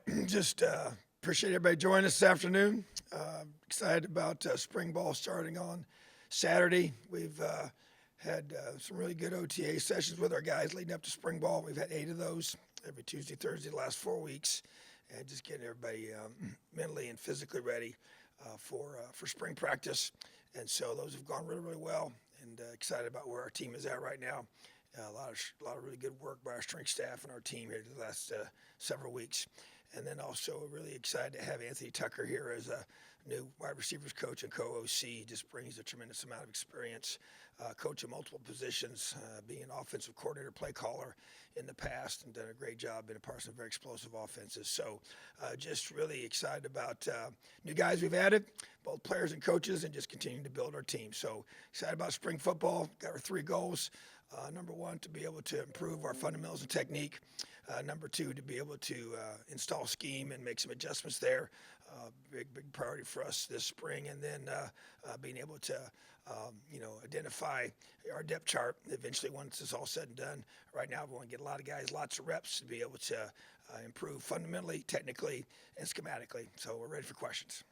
right, just appreciate everybody joining us this afternoon. Excited about spring ball starting on Saturday. We've had some really good OTA sessions with our guys leading up to spring ball. We've had 8 of those every Tuesday, Thursday, the last 4 weeks, and just getting everybody mentally and physically ready for spring practice. And so those have gone really, really well, and excited about where our team is at right now. A lot of really good work by our strength staff and our team here the last several weeks. And then also really excited to have Anthony Tucker here as a new wide receivers coach and co-OC. He just brings a tremendous amount of experience, coaching multiple positions, being an offensive coordinator, play caller in the past, and done a great job being a part of some very explosive offenses. So just really excited about new guys we've added, both players and coaches, and just continuing to build our team. So excited about spring football. Got our 3 goals. Number 1, to be able to improve our fundamentals and technique. Number 2, to be able to install scheme and make some adjustments there. Big priority for us this spring. And then being able to, identify our depth chart eventually once it's all said and done. Right now, we want to get a lot of guys, lots of reps to be able to improve fundamentally, technically, and schematically. So we're ready for questions.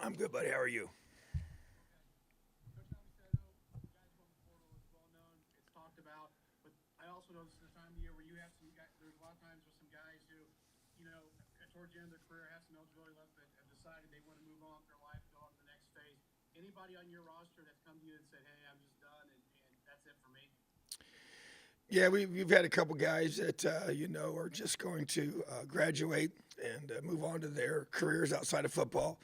I'm good, buddy. How are you? Coach, obviously, I know guys going to the portal is well known. It's talked about, but I also know this is the time of year where you have some guys. There's a lot of times with some guys who, towards the end of their career, have some eligibility left, but have decided they want to move on with their life, go on to the next phase. Anybody on your roster that's come to you and said, "Hey, I'm just done, and that's it for me"? Yeah, we've had a couple guys that are just going to graduate and move on to their careers outside of football.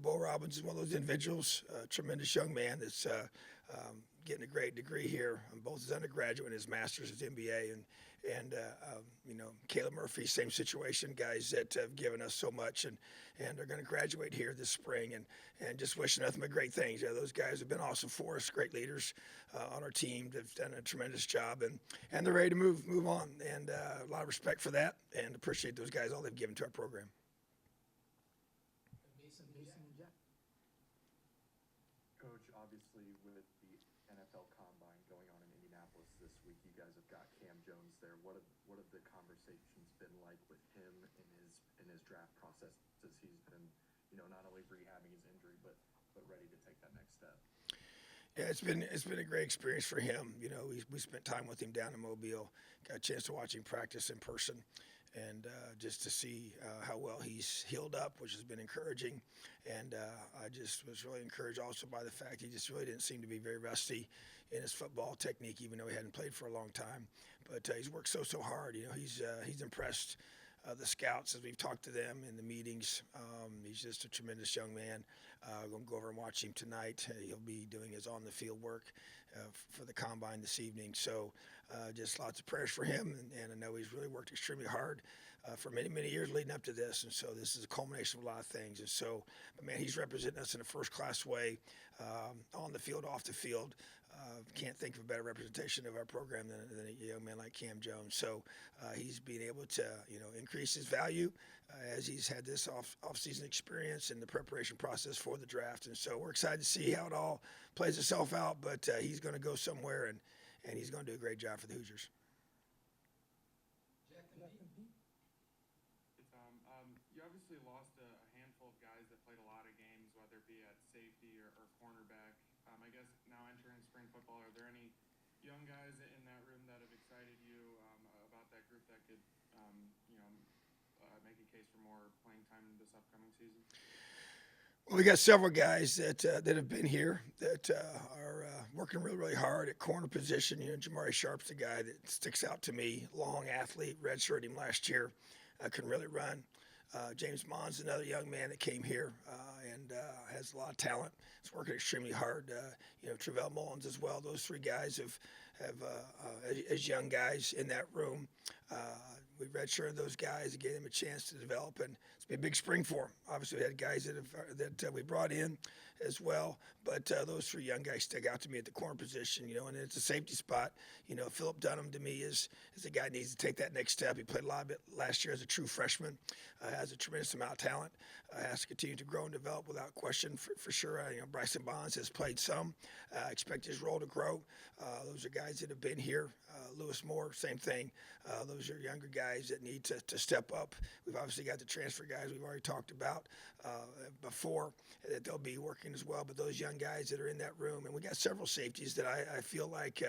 Bo Robbins is one of those individuals, a tremendous young man that's getting a great degree here on both his undergraduate and his master's, his MBA, and Caleb Murphy, same situation, guys that have given us so much and are going to graduate here this spring, and just wishing nothing but great things. Yeah, those guys have been awesome for us, great leaders on our team. They've done a tremendous job, and they're ready to move on, and a lot of respect for that, and appreciate those guys, all they've given to our program. Coach, obviously with the NFL Combine going on in Indianapolis this week, you guys have got Cam Jones there. What have the conversations been like with him in his draft process as he's been, not only rehabbing his injury but ready to take that next step? Yeah, it's been a great experience for him. We spent time with him down in Mobile, got a chance to watch him practice in person, and just to see how well he's healed up, which has been encouraging. And I just was really encouraged also by the fact he just really didn't seem to be very rusty in his football technique, even though he hadn't played for a long time. But he's worked so hard. He's impressed the scouts as we've talked to them in the meetings. He's just a tremendous young man. I'm going to go over and watch him tonight. He'll be doing his on-the-field work for the Combine this evening. So just lots of prayers for him, and I know he's really worked extremely hard for many, many years leading up to this. And so this is a culmination of a lot of things. And so, but man, he's representing us in a first-class way, on the field, off the field. Can't think of a better representation of our program than a young man like Cam Jones. So he's being able to, increase his value as he's had this off-season experience and the preparation process for the draft. And so we're excited to see how it all plays itself out. But he's going to go somewhere, and he's going to do a great job for the Hoosiers. You obviously lost a handful of guys that played a lot of games, whether it be at safety or cornerback. I guess now entering spring football, are there any young guys in that room that have excited you about that group that could, make a case for more playing time this upcoming season? Well, we got several guys that have been here that are working really, really hard at corner position. Jamari Sharp's the guy that sticks out to me. Long athlete, redshirted him last year, can really run. James Mond's another young man that came here and has a lot of talent. He's working extremely hard. Travell Mullins as well. Those 3 guys have as young guys in that room. We redshirted those guys and gave them a chance to develop, and it's been a big spring for them. Obviously, we had guys that we brought in as well. But those 3 young guys stick out to me at the corner position, and it's a safety spot. Philip Dunham to me is a guy that needs to take that next step. He played a lot of it last year as a true freshman, has a tremendous amount of talent, has to continue to grow and develop without question for sure. Bryson Bonds has played some. Expect his role to grow. Those are guys that have been here. Lewis Moore, same thing. Those are younger guys that need to step up. We've obviously got the transfer guys we've already talked about before that they'll be working as well. But those young guys that are in that room, and we got several safeties that I feel like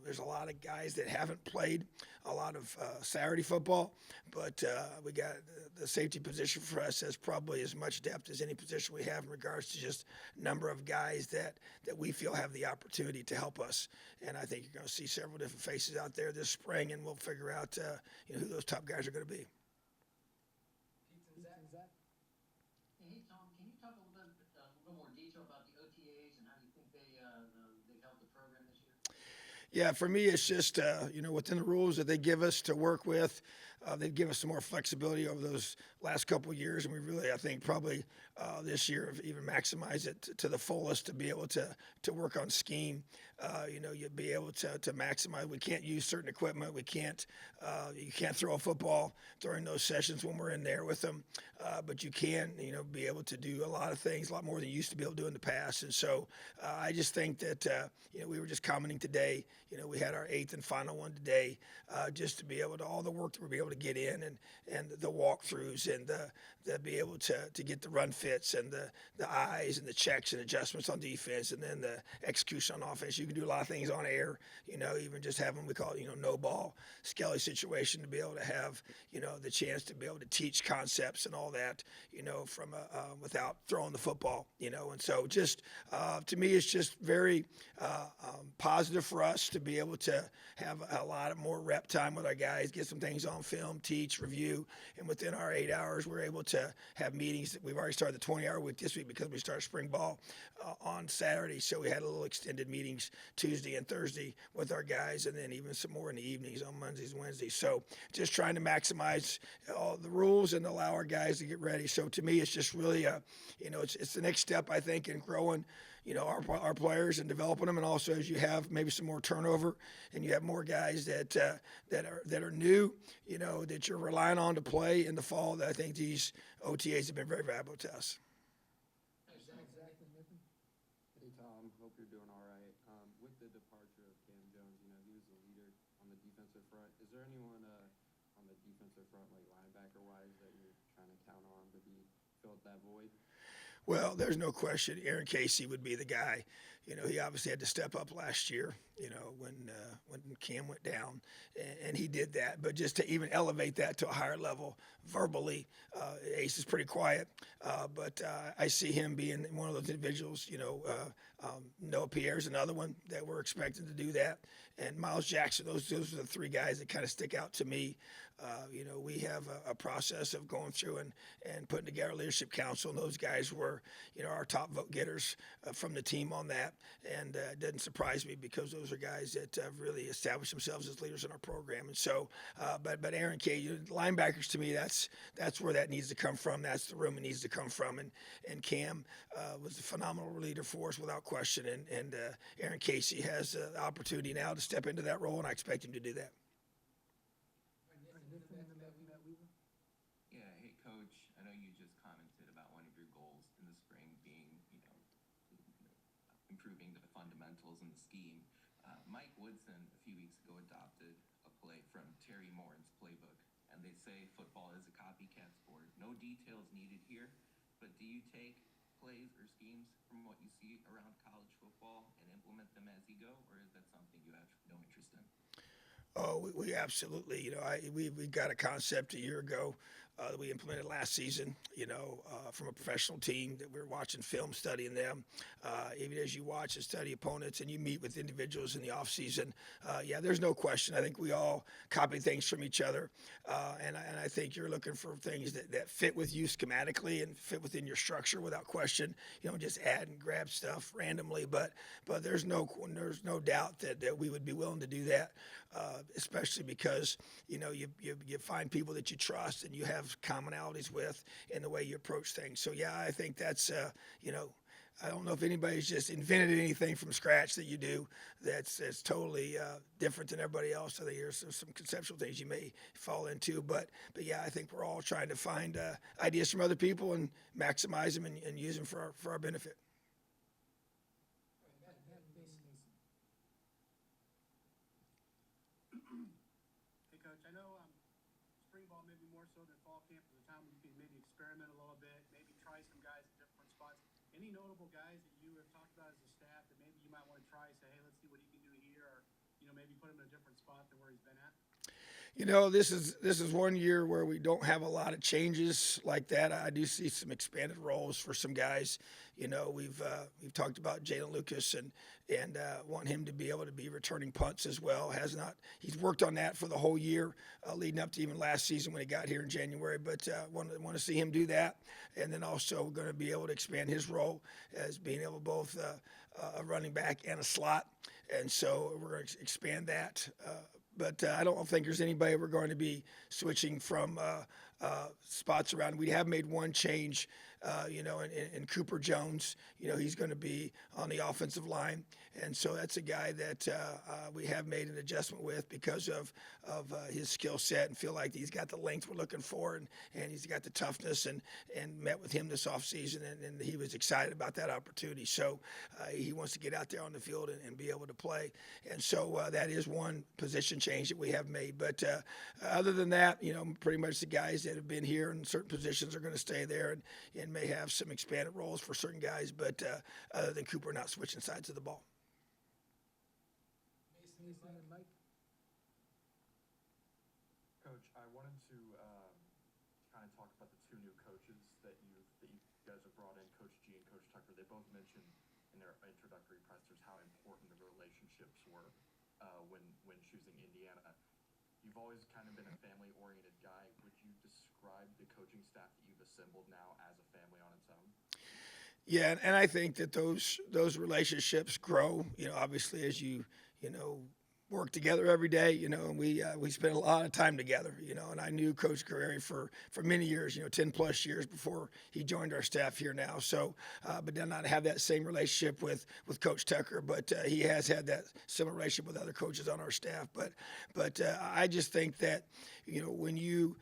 there's a lot of guys that haven't played a lot of Saturday football, but we got the safety position for us has probably as much depth as any position we have in regards to just number of guys that we feel have the opportunity to help us. And I think you're going to see several different faces out there this spring, and we'll figure out who those top guys are going to be. Hey, Tom, can you talk a little bit more detail about the OTAs and how you think they've helped the program this year? Yeah, for me, it's just, within the rules that they give us to work with, they give us some more flexibility over those last couple of years. And we really, I think, probably this year have even maximized it to the fullest to be able to work on scheme. You'd be able to maximize. We can't use certain equipment. We can't, you can't throw a football during those sessions when we're in there with them. But you can, be able to do a lot of things, a lot more than you used to be able to do in the past. And so I just think that, we were just commenting today, we had our 8th and final one today, just to be able to, all the work that we'll be able to get in and the walkthroughs and the be able to get the run fits and the eyes and the checks and adjustments on defense and then the execution on offense. You can do a lot of things on air, even just having, we call it, no ball, Skelly situation to be able to have, the chance to be able to teach concepts and all that, from without throwing the football, and so just to me, it's just very positive for us to be able to have a lot of more rep time with our guys, get some things on film, teach, review, and within our 8 hours, we're able to have meetings. We've already started the 20-hour week this week because we started spring ball on Saturday, so we had a little extended meetings Tuesday and Thursday with our guys, and then even some more in the evenings on Mondays and Wednesdays. So just trying to maximize all the rules and allow our guys to get ready. So to me, it's just really, it's the next step, I think, in growing our players and developing them, and also as you have maybe some more turnover and you have more guys that are new, that you're relying on to play in the fall. That I think these OTAs have been very valuable to us. Hey, Tom, hope you're doing all right. With the departure of Cam Jones, he was a leader on the defensive front. Is there anyone on the defensive front, like linebacker-wise, that you're trying to count on to fill that void? Well, there's no question. Aaron Casey would be the guy. He obviously had to step up last year, when Cam went down, and he did that. But just to even elevate that to a higher level verbally, Ace is pretty quiet. But I see him being one of those individuals, Noah Pierre's another one that we're expecting to do that. And Miles Jackson, those are the 3 guys that kind of stick out to me. We have a process of going through and putting together a leadership council, and those guys were, our top vote getters from the team on that. And it doesn't surprise me because those are guys that have really established themselves as leaders in our program. And so, but Aaron K, linebackers to me, that's where that needs to come from. That's the room it needs to come from. And Cam was a phenomenal leader for us without question. And Aaron Casey has the opportunity now to step into that role, and I expect him to do that. Yeah, hey Coach, I know you just commented about one of your goals in the spring being, improving the fundamentals and the scheme. Mike Woodson a few weeks ago adopted a play from Terry Morin's playbook, and they say football is a copycat sport. No details needed here, but do you take plays or schemes from what you see around college football and implement them as you go, or is that something you have no interest in? Oh, we absolutely, we got a concept a year ago that we implemented last season, from a professional team that we were watching film, studying them. Even as you watch and study opponents and you meet with individuals in the off season, there's no question. I think we all copy things from each other. And I think you're looking for things that fit with you schematically and fit within your structure without question. You don't just add and grab stuff randomly, but there's no doubt that we would be willing to do that. Especially because, you find people that you trust and you have commonalities with in the way you approach things. So, I think that's, I don't know if anybody's just invented anything from scratch that you do that's totally different than everybody else. I think there's some conceptual things you may fall into, but yeah, I think we're all trying to find ideas from other people and maximize them and use them for our benefit. Hey, Coach, I know spring ball maybe more so than fall camp is a time when you can maybe experiment a little bit, maybe try some guys at different spots. Any notable guys that you have talked about as a staff that maybe you might want to try, say, hey, let's see what he can do here, or, maybe put him in a different spot than where he's been at? This is one year where we don't have a lot of changes like that. I do see some expanded roles for some guys. We've talked about Jalen Lucas and want him to be able to be returning punts as well. He's worked on that for the whole year, leading up to even last season when he got here in January. But want to see him do that, and then also going to be able to expand his role as being able to both a running back and a slot. And so we're going to expand that. But I don't think there's anybody we're going to be switching from spots around. We have made one change, in Cooper Jones. He's going to be on the offensive line. And so that's a guy that we have made an adjustment with because of his skill set and feel like he's got the length we're looking for and he's got the toughness and met with him this offseason and he was excited about that opportunity. So he wants to get out there on the field and be able to play. And so that is one position change that we have made. But other than that, pretty much the guys that have been here in certain positions are going to stay there and may have some expanded roles for certain guys. But other than Cooper not switching sides of the ball. Coach, I wanted to kind of talk about the two new coaches that you guys have brought in, Coach G and Coach Tucker. They both mentioned in their introductory pressers how important the relationships were when choosing Indiana. You've always kind of been a family-oriented guy. Would you describe the coaching staff that you've assembled now as a family on its own? Yeah, and I think that those relationships grow, obviously as you work together every day, and we spent a lot of time together, and I knew Coach Guerreri for many years, 10 plus years before he joined our staff here now. So, but did not have that same relationship with Coach Tucker, but he has had that similar relationship with other coaches on our staff. But I just think that, when you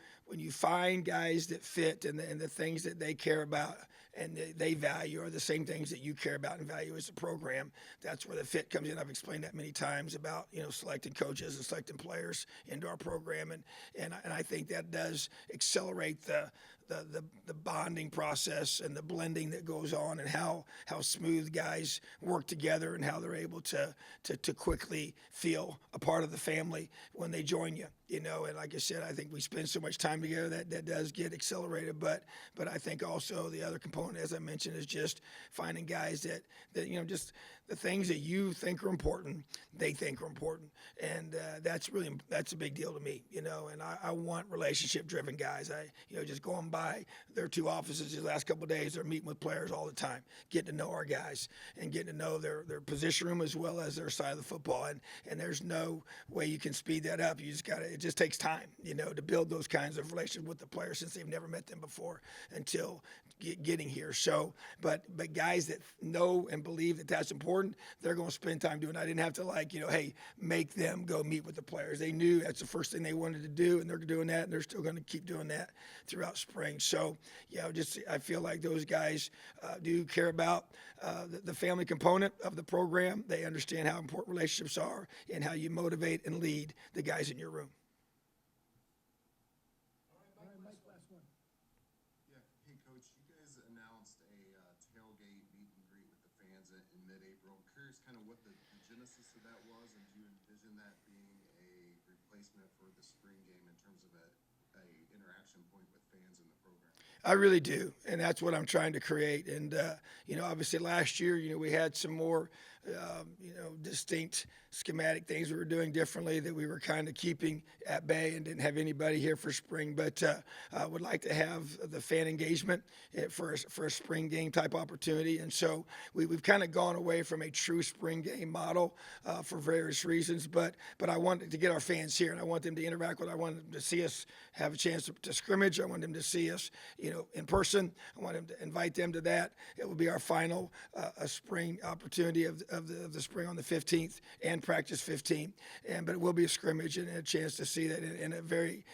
find guys that fit and the things that they care about and they value are the same things that you care about and value as a program, that's where the fit comes in. I've explained that many times about, selecting coaches and selecting players into our program. And I think that does accelerate the bonding process and the blending that goes on and how smooth guys work together and how they're able to quickly feel a part of the family when they join you. And like I said, I think we spend so much time together that does get accelerated. But I think also the other component, as I mentioned, is just finding guys that just the things that you think are important, they think are important. And that's a big deal to me, and I want relationship-driven guys. Just going by their two offices these last couple of days, they're meeting with players all the time, getting to know our guys and getting to know their position room as well as their side of the football. And there's no way you can speed that up. It just takes time, to build those kinds of relationships with the players since they've never met them before until getting here. So, but guys that know and believe that that's important, they're going to spend time doing it. I didn't have to make them go meet with the players. They knew that's the first thing they wanted to do, and they're doing that, and they're still going to keep doing that throughout spring. So, I feel like those guys do care about the family component of the program. They understand how important relationships are and how you motivate and lead the guys in your room. Yeah, hey coach, you guys announced a tailgate meet and greet with the fans in mid-April. I'm curious kind of what the genesis of that was, and do you envision that being a replacement for the spring game in terms of a interaction point with fans in the program? I really do, and that's what I'm trying to create. And obviously last year, we had some more distinct schematic things we were doing differently that we were kind of keeping at bay and didn't have anybody here for spring. But I would like to have the fan engagement for a spring game type opportunity. And so we've kind of gone away from a true spring game model for various reasons. But I wanted to get our fans here, and I want them to interact with. I want them to see us have a chance to scrimmage. I want them to see us, in person. I want them to invite them to that. It will be our final spring opportunity of the spring on the 15th and practice 15. But it will be a scrimmage and a chance to see that in a very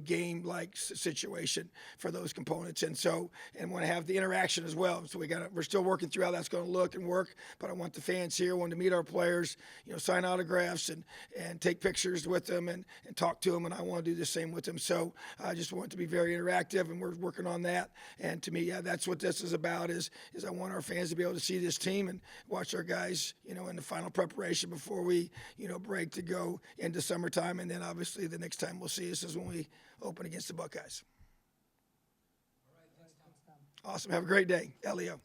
game-like situation for those components. And want to have the interaction as well. So we're still working through how that's going to look and work. But I want the fans here, want to meet our players, sign autographs and take pictures with them and talk to them. And I want to do the same with them. So I just want it to be very interactive, and we're working on that. And to me, that's what this is about. Is I want our fans to be able to see this team and watch our guys, in the final preparation before we, break to go into summertime. And then obviously the next time we'll see us is when we open against the Buckeyes. Awesome. Have a great day. Elio.